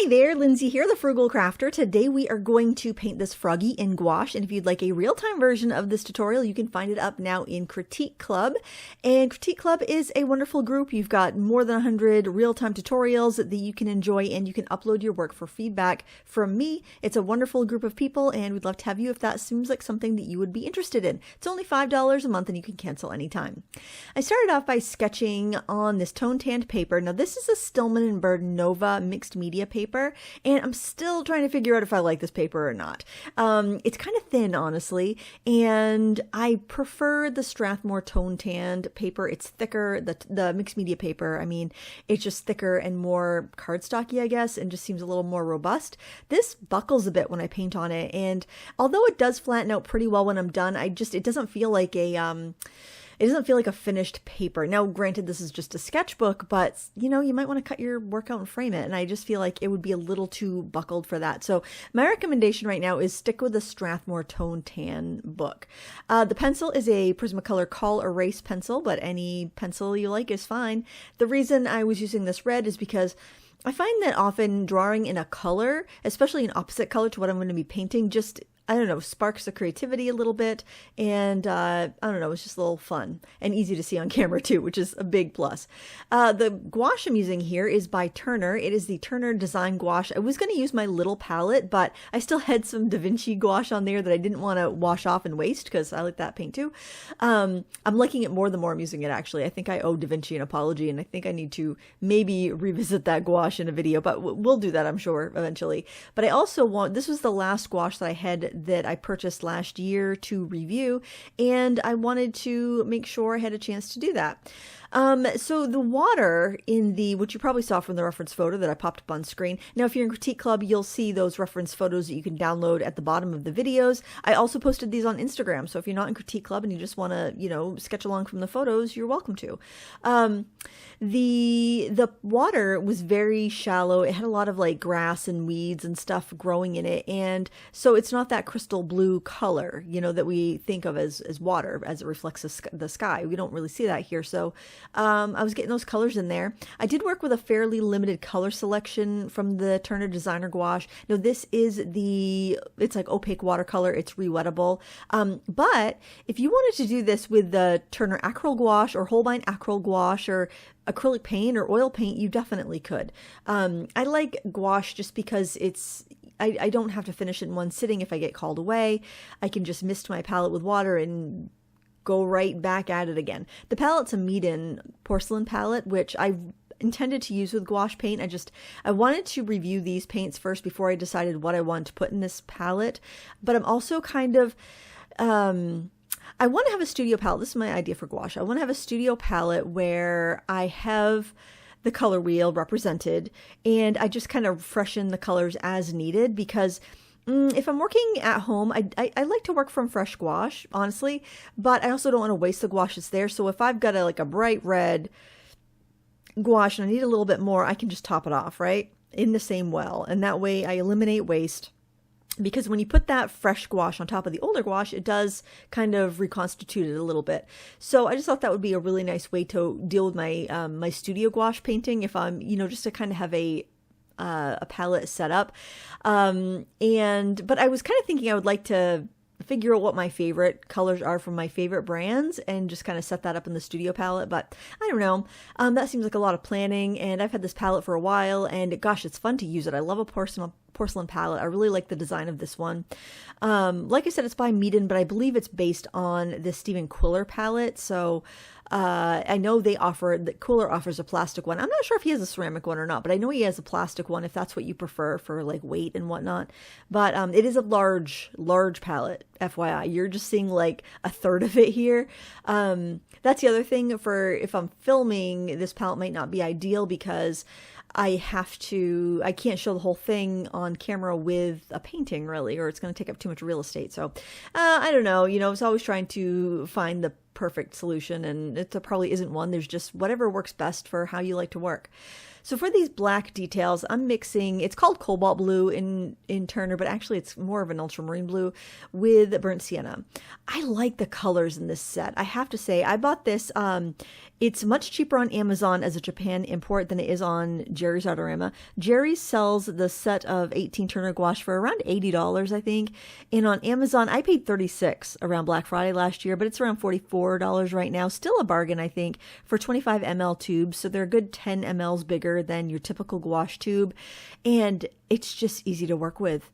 Hi there, Lindsay here, the Frugal Crafter. Today we are going to paint this froggy in gouache, and if you'd like a real-time version of this tutorial, you can find it up now in Critique Club. And Critique Club is a wonderful group. You've got more than 100 real-time tutorials that you can enjoy, and you can upload your work for feedback from me. It's a wonderful group of people, and we'd love to have you if that seems like something that you would be interested in. It's only $5 a month, and you can cancel anytime. I started off by sketching on this tone-tanned paper. Now, this is a Stillman & Bird Nova mixed media paper, and I'm still trying to figure out if I like this paper or not. It's kind of thin, honestly, and I prefer the Strathmore tone tanned paper. It's thicker, the mixed media paper. I mean, it's just thicker and more cardstocky, I guess, and just seems a little more robust. This buckles a bit when I paint on it, and although it does flatten out pretty well when I'm done, it doesn't feel like a finished paper. Now, granted, this is just a sketchbook, but you know, you might want to cut your work out and frame it. And I just feel like it would be a little too buckled for that. So my recommendation right now is stick with the Strathmore Tone Tan book. The pencil is a Prismacolor Call Erase pencil, but any pencil you like is fine. The reason I was using this red is because I find that often drawing in a color, especially an opposite color to what I'm going to be painting, just, I don't know, sparks the creativity a little bit, and I don't know, it's just a little fun and easy to see on camera too, which is a big plus. The gouache I'm using here is by Turner. It is the Turner Design Gouache. I was going to use my little palette, but I still had some Da Vinci gouache on there that I didn't want to wash off and waste because I like that paint too. I'm liking it more the more I'm using it, actually. I think I owe Da Vinci an apology, and I think I need to maybe revisit that gouache in a video, but we'll do that, I'm sure, eventually. But I also this was the last gouache that I had that I purchased last year to review, and I wanted to make sure I had a chance to do that. So the water in which you probably saw from the reference photo that I popped up on screen. Now, if you're in Critique Club, you'll see those reference photos that you can download at the bottom of the videos. I also posted these on Instagram, so if you're not in Critique Club and you just want to, you know, sketch along from the photos, you're welcome to. The water was very shallow. It had a lot of like grass and weeds and stuff growing in it, and so it's not that crystal blue color, you know, that we think of as water as it reflects the sky. We don't really see that here, so I was getting those colors in there. I did work with a fairly limited color selection from the Turner Designer Gouache. Now, this is it's like opaque watercolor. It's rewettable. But if you wanted to do this with the Turner Acryl Gouache or Holbein Acryl Gouache or acrylic paint or oil paint, you definitely could. I like gouache just because I don't have to finish it in one sitting if I get called away. I can just mist my palette with water and go right back at it again. The palette's a Meeden porcelain palette, which I intended to use with gouache paint. I wanted to review these paints first before I decided what I wanted to put in this palette. But I'm also kind of, I want to have a studio palette. This is my idea for gouache. I want to have a studio palette where I have the color wheel represented, and I just kind of freshen the colors as needed, because if I'm working at home, I like to work from fresh gouache, honestly, but I also don't want to waste the gouache that's there. So if I've got a bright red gouache and I need a little bit more, I can just top it off, right, in the same well. And that way I eliminate waste, because when you put that fresh gouache on top of the older gouache, it does kind of reconstitute it a little bit. So I just thought that would be a really nice way to deal with my my studio gouache painting, if I'm, you know, just to kind of have a palette set up. But I was kind of thinking I would like to figure out what my favorite colors are from my favorite brands and just kind of set that up in the studio palette. But I don't know. That seems like a lot of planning, and I've had this palette for a while, and gosh, it's fun to use it. I love a porcelain palette. I really like the design of this one. Like I said, it's by Meeden, but I believe it's based on the Stephen Quiller palette. So I know that Quiller offers a plastic one. I'm not sure if he has a ceramic one or not, but I know he has a plastic one if that's what you prefer for like weight and whatnot. But it is a large palette, FYI. You're just seeing like a third of it here. That's the other thing. For if I'm filming, this palette might not be ideal because I can't show the whole thing on camera with a painting, really, or it's going to take up too much real estate. So I don't know, you know, I was always trying to find the perfect solution, and it probably isn't one. There's just whatever works best for how you like to work. So for these black details, I'm mixing, it's called cobalt blue in Turner, but actually it's more of an ultramarine blue with burnt sienna. I like the colors in this set. I have to say, I bought this, it's much cheaper on Amazon as a Japan import than it is on Jerry's Autorama. Jerry's sells the set of 18 Turner gouache for around $80, I think. And on Amazon, I paid $36 around Black Friday last year, but it's around $44 right now. Still a bargain, I think, for 25 ml tubes. So they're a good 10 mLs bigger than your typical gouache tube. And it's just easy to work with.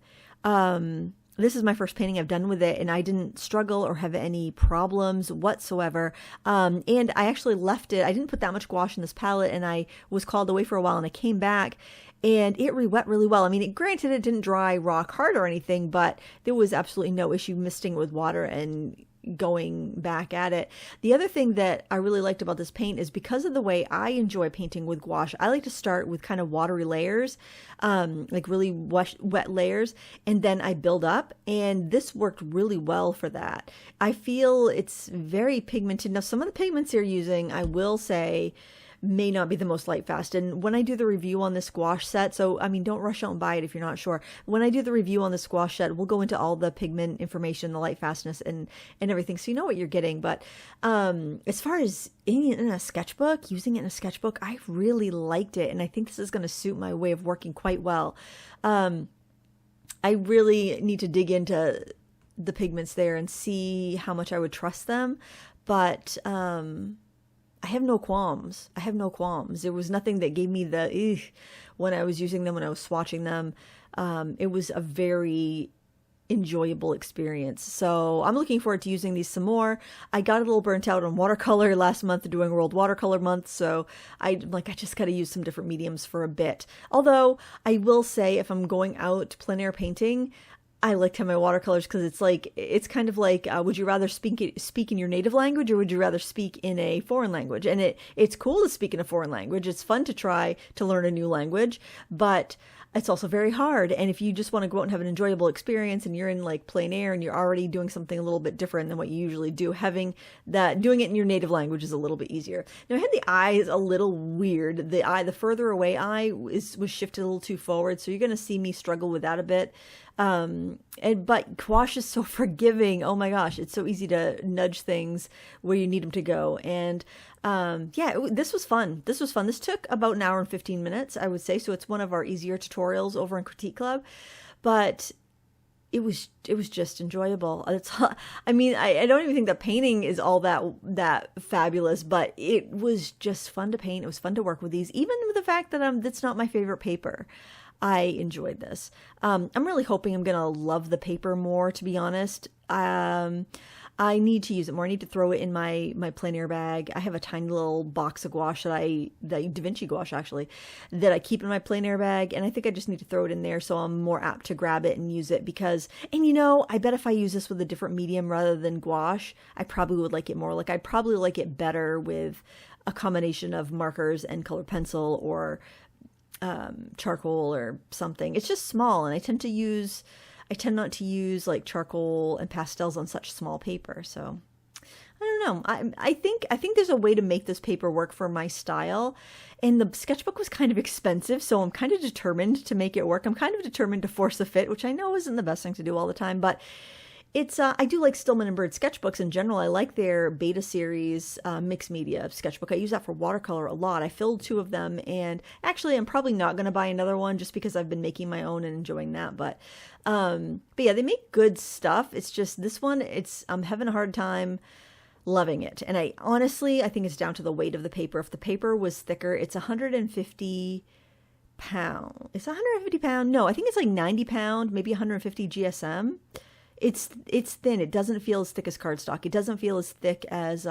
This is my first painting I've done with it, and I didn't struggle or have any problems whatsoever. And I actually left it. I didn't put that much gouache in this palette, and I was called away for a while, and I came back, and it re-wet really well. I mean, granted, it didn't dry rock hard or anything, but there was absolutely no issue misting it with water and going back at it. The other thing that I really liked about this paint is because of the way I enjoy painting with gouache, I like to start with kind of watery layers, like really wet layers, and then I build up, and this worked really well for that. I feel it's very pigmented. Now, some of the pigments you're using, I will say, may not be the most light fast. And when I do the review on this gouache set, so I mean, don't rush out and buy it if you're not sure. When I do the review on this gouache set, we'll go into all the pigment information, the light fastness and everything, so you know what you're getting. But as far as in a sketchbook, using it in a sketchbook, I really liked it, and I think this is going to suit my way of working quite well. I really need to dig into the pigments there and see how much I would trust them, but I have no qualms. I have no qualms. There was nothing that gave me the when I was using them, when I was swatching them. It was a very enjoyable experience. So I'm looking forward to using these some more. I got a little burnt out on watercolor last month doing World Watercolor Month, so I just got to use some different mediums for a bit. Although I will say, if I'm going out plein air painting, I like to have my watercolors because it's kind of like, would you rather speak in your native language, or would you rather speak in a foreign language? And it's cool to speak in a foreign language. It's fun to try to learn a new language, but it's also very hard. And if you just want to go out and have an enjoyable experience, and you're in like plein air and you're already doing something a little bit different than what you usually do, doing it in your native language is a little bit easier. Now, I had the eyes a little weird. The further away eye was shifted a little too forward, so you're going to see me struggle with that a bit. But gouache is so forgiving. Oh my gosh, it's so easy to nudge things where you need them to go. And this was fun. This took about an hour and 15 minutes, I would say. So it's one of our easier tutorials over in Critique Club, but it was just enjoyable. I mean, I don't even think that painting is all that fabulous, but it was just fun to paint. It was fun to work with these, even with the fact that that's not my favorite paper. I enjoyed this. I'm really hoping I'm gonna love the paper more, to be honest. I need to use it more. I need to throw it in my plein air bag. I have a tiny little box of gouache the Da Vinci gouache actually, that I keep in my plein air bag, and I think I just need to throw it in there so I'm more apt to grab it and use it I bet if I use this with a different medium rather than gouache, I probably would like it more. Like, I'd probably like it better with a combination of markers and colored pencil, or charcoal or something. It's just small, and I tend not to use like charcoal and pastels on such small paper. So I don't know. I think there's a way to make this paper work for my style, and the sketchbook was kind of expensive, so I'm kind of determined to make it work. I'm kind of determined to force a fit, which I know isn't the best thing to do all the time, but it's I do like Stillman and Bird sketchbooks in general. I like their beta series mixed media sketchbook. I use that for watercolor a lot. I filled 2 of them, and actually I'm probably not going to buy another one just because I've been making my own and enjoying that. But yeah, they make good stuff. It's just this one, I'm having a hard time loving it. And I think it's down to the weight of the paper. If the paper was thicker, it's 150 pound. It's 150 pound. No, I think it's like 90 pound, maybe 150 GSM. It's thin. It doesn't feel as thick as cardstock. It doesn't feel as thick as,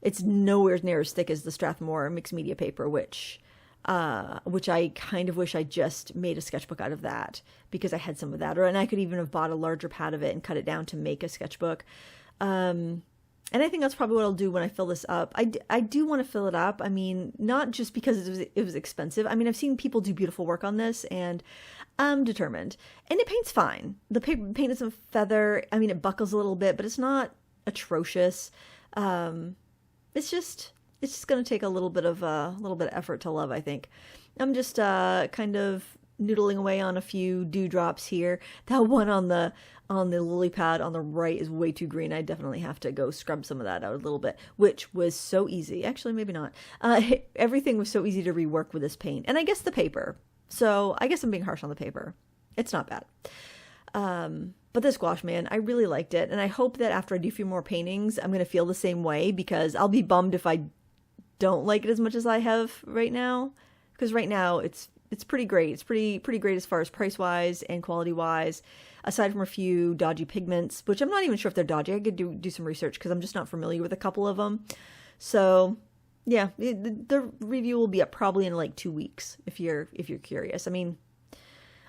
it's nowhere near as thick as the Strathmore mixed media paper, which I kind of wish I just made a sketchbook out of that, because I had some of that, and I could even have bought a larger pad of it and cut it down to make a sketchbook. And I think that's probably what I'll do when I fill this up. I do want to fill it up. I mean, not just because it was expensive. I mean, I've seen people do beautiful work on this, and I'm determined. And it paints fine. The paint isn't feather. I mean, it buckles a little bit, but it's not atrocious. It's just going to take a little bit of effort to love, I think. I'm just kind of noodling away on a few dewdrops here. That one on the lily pad on the right is way too green. I definitely have to go scrub some of that out a little bit, which was so easy. Actually, maybe not. Everything was so easy to rework with this paint. And I guess the paper. So I guess I'm being harsh on the paper. It's not bad. But this gouache, man, I really liked it. And I hope that after I do a few more paintings, I'm going to feel the same way, because I'll be bummed if I don't like it as much as I have right now. Because right now it's pretty great. It's pretty great as far as price-wise and quality-wise, aside from a few dodgy pigments, which I'm not even sure if they're dodgy. I could do some research because I'm just not familiar with a couple of them. So yeah, the review will be up probably in like 2 weeks if you're curious. I mean,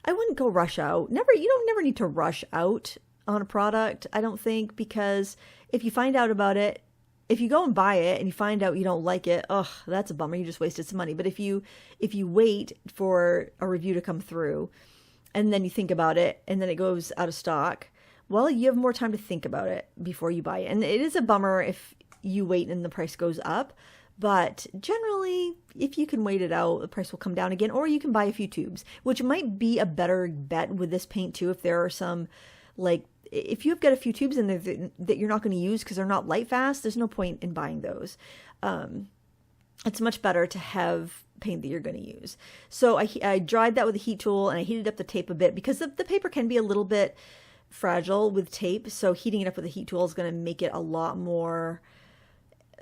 I wouldn't go rush out. You don't never need to rush out on a product, I don't think, because if you find out about it, if you go and buy it and you find out you don't like it, ugh, that's a bummer. You just wasted some money. But if you wait for a review to come through and then you think about it and then it goes out of stock, well, you have more time to think about it before you buy it. And it is a bummer if you wait and the price goes up. But generally, if you can wait it out, the price will come down again, or you can buy a few tubes, which might be a better bet with this paint too. If there are some, like, if you've got a few tubes in there that you're not going to use because they're not light fast, there's no point in buying those. It's much better to have paint that you're going to use. So I dried that with a heat tool and I heated up the tape a bit because the paper can be a little bit fragile with tape. So heating it up with a heat tool is going to make it a lot more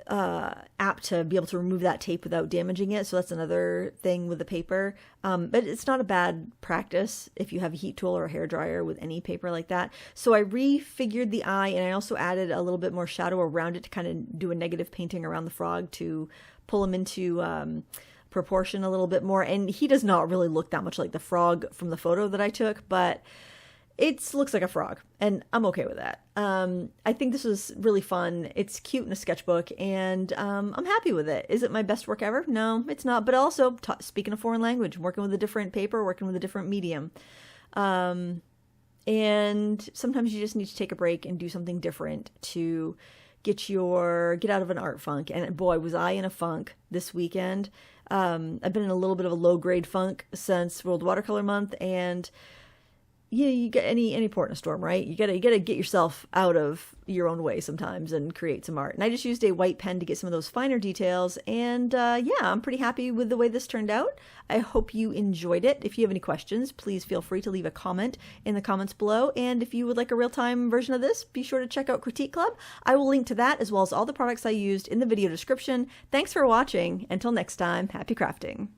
apt to be able to remove that tape without damaging it. So that's another thing with the paper. But it's not a bad practice if you have a heat tool or a hairdryer with any paper like that. So I refigured the eye, and I also added a little bit more shadow around it to kind of do a negative painting around the frog to pull him into proportion a little bit more. And he does not really look that much like the frog from the photo that I took, but it looks like a frog, and I'm okay with that. I think this was really fun. It's cute in a sketchbook, and I'm happy with it. Is it my best work ever? No, it's not. But also, speaking a foreign language, working with a different paper, working with a different medium. And sometimes you just need to take a break and do something different to get out of an art funk. And boy, was I in a funk this weekend. I've been in a little bit of a low-grade funk since World Watercolor Month, and yeah, you get any port in a storm, right? You gotta get yourself out of your own way sometimes and create some art. And I just used a white pen to get some of those finer details. And yeah, I'm pretty happy with the way this turned out. I hope you enjoyed it. If you have any questions, please feel free to leave a comment in the comments below. And if you would like a real-time version of this, be sure to check out Critique Club. I will link to that as well as all the products I used in the video description. Thanks for watching. Until next time, happy crafting.